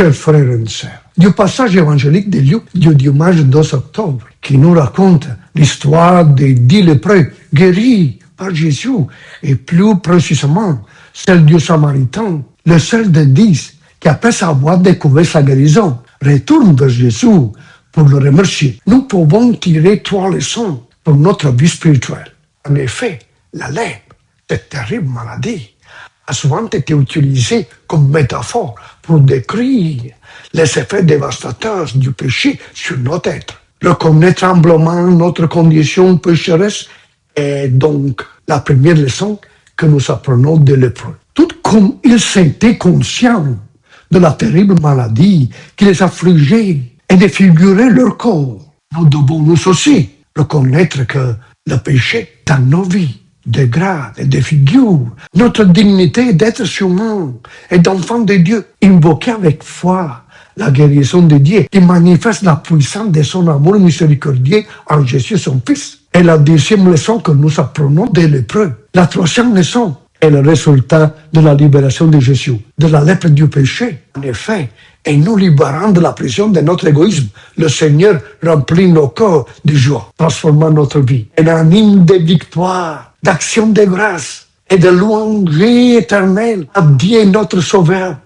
chers frères et sœurs, du passage évangélique de Luc du dimanche 2 octobre, qui nous raconte l'histoire des 10 lépreux guéris par Jésus, et plus précisément celle du Samaritain, le seul des 10 qui, après avoir découvert sa guérison, retourne vers Jésus pour le remercier. Nous pouvons tirer 3 leçons pour notre vie spirituelle. En effet, la lèpre, cette terrible maladie, a souvent été utilisée comme métaphore pour décrire les effets dévastateurs du péché sur notre être. Reconnaître humblement notre condition pécheresse est donc la première leçon que nous apprenons des lépreux. Tout comme ils étaient conscients de la terrible maladie qui les affligeait et défigurait leur corps, nous devons nous aussi reconnaître que le péché dans nos vies dégrade et défigure notre dignité d'être humain et d'enfant de Dieu. Invoquer avec foi la guérison de Dieu qui manifeste la puissance de son amour miséricordieux en Jésus son Fils. Et la deuxième leçon que nous apprenons des lépreux. La troisième leçon est le résultat de la libération de Jésus, de la lèpre du péché. En effet, et nous libérant de la prison de notre égoïsme, le Seigneur remplit nos corps de joie, transformant notre vie en un hymne de victoire, d'action de grâce et de louange éternelle à Dieu notre Sauveur.